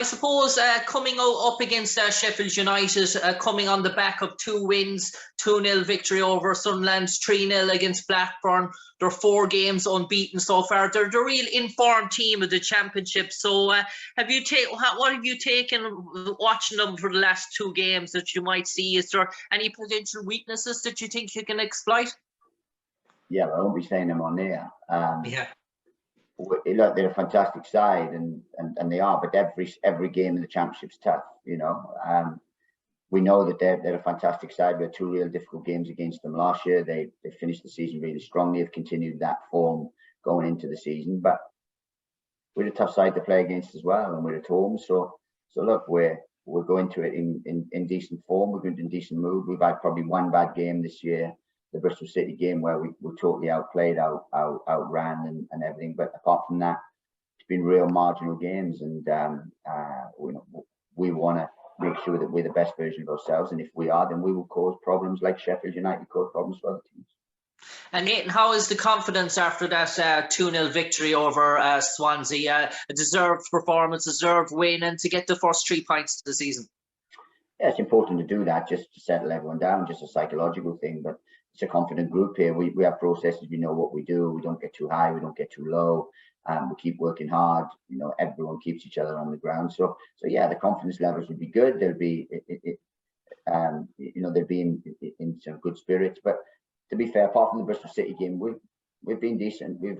I suppose coming up against Sheffield United, coming on the back of 2 wins, 2-0 victory over Sunderland, 3-0 against Blackburn. They're 4 games unbeaten so far. They're the real informed team of the Championship. So what have you taken watching them for the last 2 games that you might see? Is there any potential weaknesses that you think you can exploit? Yeah, well, I won't be saying them on there. Yeah. Look, they're a fantastic side, and they are. But every game in the Championship's tough. You know, we know that they're a fantastic side. We had 2 real difficult games against them last year. They finished the season really strongly. Have continued that form going into the season. But we're a tough side to play against as well, and we're at home. So look, we're going to it in decent form. We're going to in decent mood. We've had probably 1 bad game this year, the Bristol City game, where we were totally outplayed, outran and everything. But apart from that, it's been real marginal games, and we want to make sure that we're the best version of ourselves. And if we are, then we will cause problems like Sheffield United caused problems for other teams. And Nathan, how is the confidence after that 2-0 victory over Swansea? A deserved performance, deserved win, and to get the first 3 points of the season. Yeah, it's important to do that, just to settle everyone down, just a psychological thing. But it's a confident group here. We have processes. We know what we do. We don't get too high. We don't get too low. We keep working hard. You know, everyone keeps each other on the ground. So yeah, the confidence levels would be good. They'll be, they'll be in some good spirits. But to be fair, apart from the Bristol City game, we've been decent. We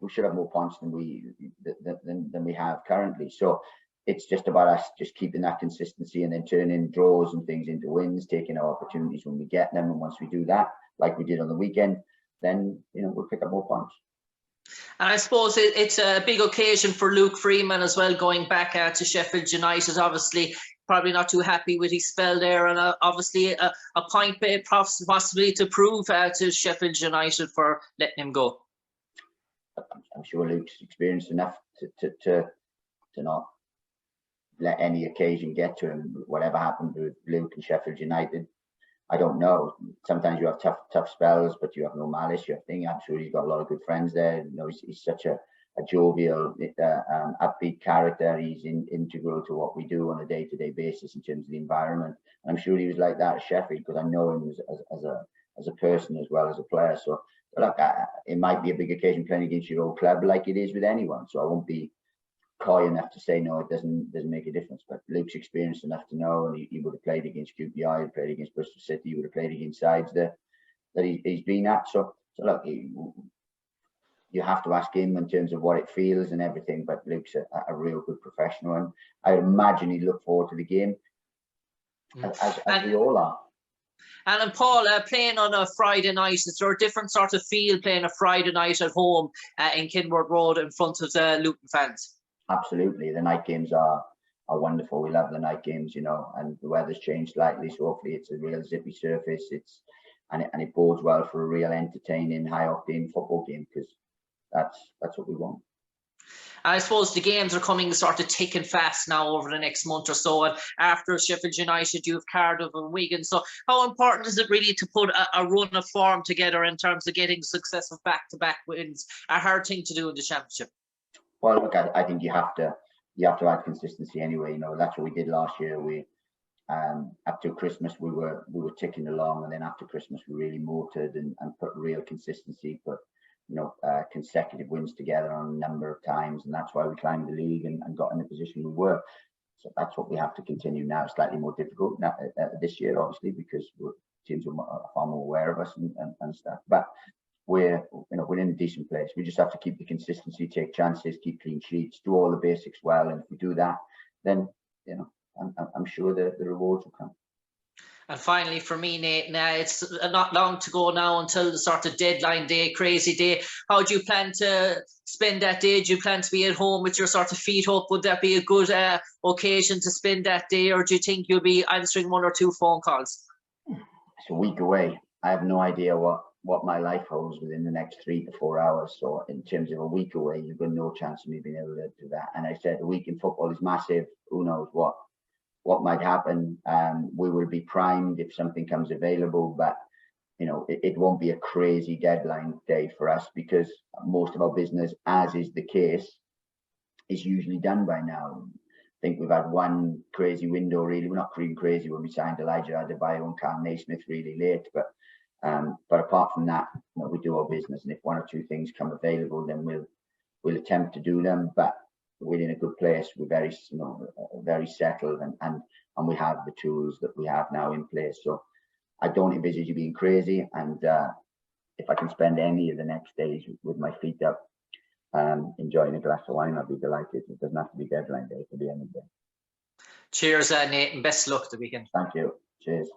should have more points than we have currently. So it's just about us just keeping that consistency and then turning draws and things into wins, taking our opportunities when we get them. And once we do that, like we did on the weekend, then we'll pick up more points. And I suppose it's a big occasion for Luke Freeman as well, going back to Sheffield United. Obviously, probably not too happy with his spell there, and obviously a point possibly to prove to Sheffield United for letting him go. I'm sure Luke's experienced enough to not let any occasion get to him. Whatever happened with Luke and Sheffield United, I don't know. Sometimes you have tough spells, but you have no malice. I'm sure he's got a lot of good friends there. He's such a jovial, upbeat character. He's integral to what we do on a day-to-day basis in terms of the environment. And I'm sure he was like that at Sheffield, because I know him as a person as well as a player. So look, it might be a big occasion playing against your old club, like it is with anyone. So I won't be coy enough to say no, it doesn't make a difference. But Luke's experienced enough to know, and he would have played against QPR, he played against Bristol City, he would have played against sides that he's been at. So look, you have to ask him in terms of what it feels and everything. But Luke's a real good professional, and I imagine he'd look forward to the game, as we all are. And Paul, playing on a Friday night, is there a different sort of feel playing a Friday night at home in Kinworth Road in front of the Luton fans? Absolutely. The night games are wonderful. We love the night games, and the weather's changed slightly, so hopefully it's a real zippy surface. And it bodes well for a real entertaining, high octane football game, because that's what we want. I suppose the games are coming sort of thick and fast now over the next month or so. And after Sheffield United, you have Cardiff and Wigan. So how important is it really to put a run of form together in terms of getting successive back-to-back wins? A hard thing to do in the Championship. Well, look, I think you have to add consistency anyway. That's what we did last year. We up to Christmas we were ticking along, and then after Christmas we really motored and put real consistency, put consecutive wins together on a number of times, and that's why we climbed the league and got in the position we were. So that's what we have to continue now. It's slightly more difficult now, this year, obviously, because teams are far more aware of us and stuff. But we're in a decent place. We just have to keep the consistency, take chances, keep clean sheets, do all the basics well. And if we do that, then I'm sure the rewards will come. And finally, for me, Nate, it's not long to go now until the sort of deadline day, crazy day. How do you plan to spend that day? Do you plan to be at home with your sort of feet up? Would that be a good occasion to spend that day, or do you think you'll be answering 1 or 2 phone calls? It's a week away. I have no idea what my life holds within the next 3 to 4 hours. So in terms of a week away, you've got no chance of me being able to do that. And I said a week in football is massive. Who knows what might happen. We will be primed if something comes available, but it won't be a crazy deadline day for us, because most of our business, as is the case, is usually done by now. think we've had one crazy window really. We're not being crazy when we signed Elijah Adebayo and Carl Naismith really late, but apart from that, you know, we do our business, and if one or two things come available, then we'll attempt to do them. But we're in a good place. We're very, you know, very settled, and we have the tools that we have now in place. So I don't envisage you being crazy, and if I can spend any of the next days with my feet up, enjoying a glass of wine, I'll be delighted. It doesn't have to be deadline day, it could be any day. Cheers, Nate, and best of luck the weekend. Thank you. Cheers.